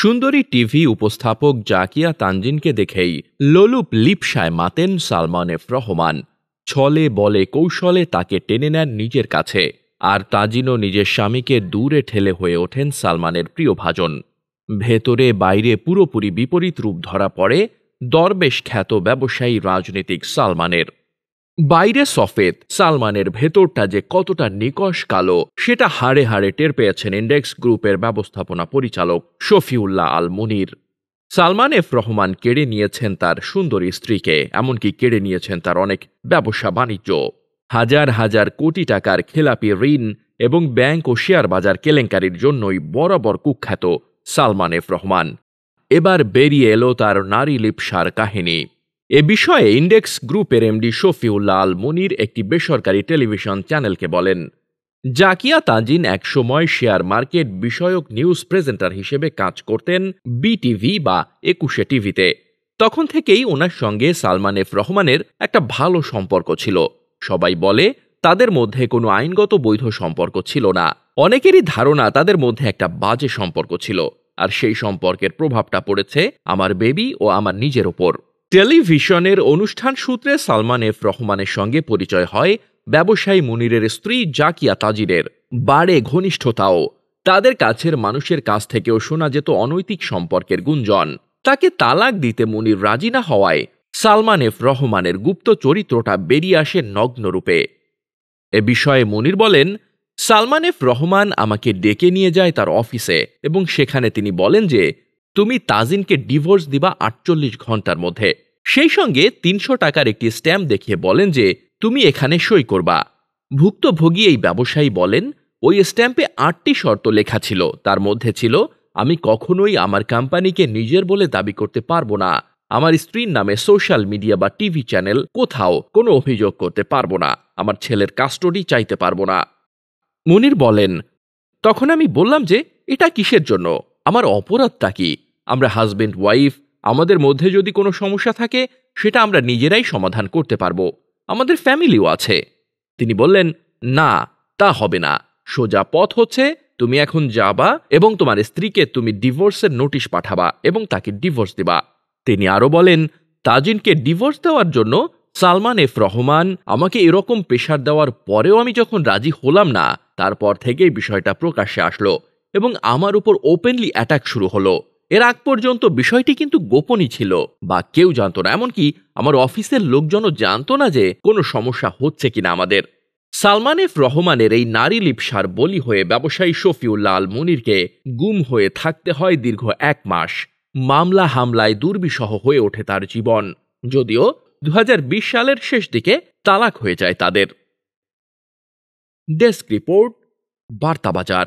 সুন্দরী টিভি উপস্থাপক জাকিয়া তানজিনকে দেখেই লোলুপ লিপসায় মাতেন সালমান এফ রহমান। ছলে বলে কৌশলে তাকে টেনে নেন নিজের কাছে, আর তাজিনও নিজের স্বামীকে দূরে ঠেলে হয়ে ওঠেন সালমানের প্রিয়ভাজন। ভেতরে বাইরে পুরোপুরি বিপরীত রূপ ধরা পড়ে দরবেশ খ্যাত ব্যবসায়ী রাজনীতিক সালমানের। বাইরে সফেদ, সালমানের ভেতরটা যে কতটা নিকষ কালো সেটা হাড়ে হাড়ে টের পেয়েছেন ইন্ডেক্স গ্রুপের ব্যবস্থাপনা পরিচালক শফিউল্লাহ আল মুনির। সালমান এফ রহমান কেড়ে নিয়েছেন তার সুন্দরী স্ত্রীকে, এমনকি কেড়ে নিয়েছেন তার অনেক ব্যবসা বাণিজ্য। হাজার হাজার কোটি টাকার খেলাপি ঋণ এবং ব্যাংক ও শেয়ার বাজার কেলেঙ্কারির জন্যই বরাবর কুখ্যাত সালমান এফ রহমান। এবার বেরিয়ে এলো তার নারী লিপ্সার কাহিনী। এ বিষয়ে ইন্ডেক্স গ্রুপের এমডি শফিউল্লাহ আল মুনির একটি বেসরকারি টেলিভিশন চ্যানেলকে বলেন, জাকিয়া তাজিন একসময় শেয়ার মার্কেট বিষয়ক নিউজ প্রেজেন্টার হিসেবে কাজ করতেন বিটিভি বা ২১ টিভিতে। তখন থেকেই ওনার সঙ্গে সালমান এফ রহমানের একটা ভালো সম্পর্ক ছিল। সবাই বলে তাদের মধ্যে কোনো আইনগত বৈধ সম্পর্ক ছিল না। অনেকেরই ধারণা তাদের মধ্যে একটা বাজে সম্পর্ক ছিল, আর সেই সম্পর্কের প্রভাবটা পড়েছে আমার বেবি ও আমার নিজের ওপর। টেলিভিশনের অনুষ্ঠান সূত্রে সালমান এফ রহমানের সঙ্গে পরিচয় হয় ব্যবসায়ী মুনিরের স্ত্রী জাকিয়া তাজিনের। বাড়ে ঘনিষ্ঠতাও। তাদের কাছের মানুষের কাছ থেকেও শোনা যেত অনৈতিক সম্পর্কের গুঞ্জন। তাকে তালাক দিতে মুনির রাজি না হওয়ায় সালমান এফ রহমানের গুপ্ত চরিত্রটা বেরিয়ে আসে নগ্নরূপে। এ বিষয়ে মুনির বলেন, সালমান এফ রহমান আমাকে ডেকে নিয়ে যায় তার অফিসে এবং সেখানে তিনি বলেন যে তুমি তাজিনকে ডিভোর্স দিবা ৪৮ ঘন্টার মধ্যে। সেই সঙ্গে ৩০০ টাকার একটি স্ট্যাম্প দেখিয়ে বলেন যে তুমি এখানে সই করবা। ভুক্তভোগী এই ব্যবসায়ী বলেন, ওই স্ট্যাম্পে ৮টি শর্ত লেখা ছিল। তার মধ্যে ছিল, আমি কখনোই আমার কোম্পানিকে নিজের বলে দাবি করতে পারবো না, আমার স্ত্রীর নামে সোশ্যাল মিডিয়া বা টিভি চ্যানেল কোথাও কোনো অভিযোগ করতে পারবো না, আমার ছেলের কাস্টডি চাইতে পারবো না। মুনির বলেন, তখন আমি বললাম যে এটা কিসের জন্য, আমার অপরাধটা কি? আমরা হাজবেন্ড ওয়াইফ, আমাদের মধ্যে যদি কোনো সমস্যা থাকে সেটা আমরা নিজেরাই সমাধান করতে পারবো, আমাদের ফ্যামিলিও আছে। তিনি বললেন, না তা হবে না, সোজা পথ হচ্ছে তুমি এখন যাবা এবং তোমার স্ত্রীকে তুমি ডিভোর্সের নোটিশ পাঠাবা এবং তাকে ডিভোর্স দিবা। তিনি আরো বলেন, তাজিনকে ডিভোর্স দেওয়ার জন্য সালমান এফ রহমান আমাকে এরকম প্রেশার দেওয়ার পরেও আমি যখন রাজি হলাম না, তারপর থেকেই বিষয়টা প্রকাশ্যে আসলো এবং আমার উপর ওপেনলি অ্যাটাক শুরু হলো। এর আগ পর্যন্ত বিষয়টি কিন্তু গোপনই ছিল বা কেউ জানতো না, এমনকি আমার অফিসের লোকজনও জানতো না যে কোনো সমস্যা হচ্ছে কিনা আমাদের। সালমান এফ রহমানের এই নারী লিপ্সার বলি হয়ে ব্যবসায়ী শফিউল্লাহ আল মুনিরকে গুম হয়ে থাকতে হয় দীর্ঘ ১ মাস। মামলা হামলায় দুর্বিষহ হয়ে ওঠে তার জীবন, যদিও ২০২০ সালের শেষ দিকে তালাক হয়ে যায় তাদের। Desk report, বার্তাবাজার।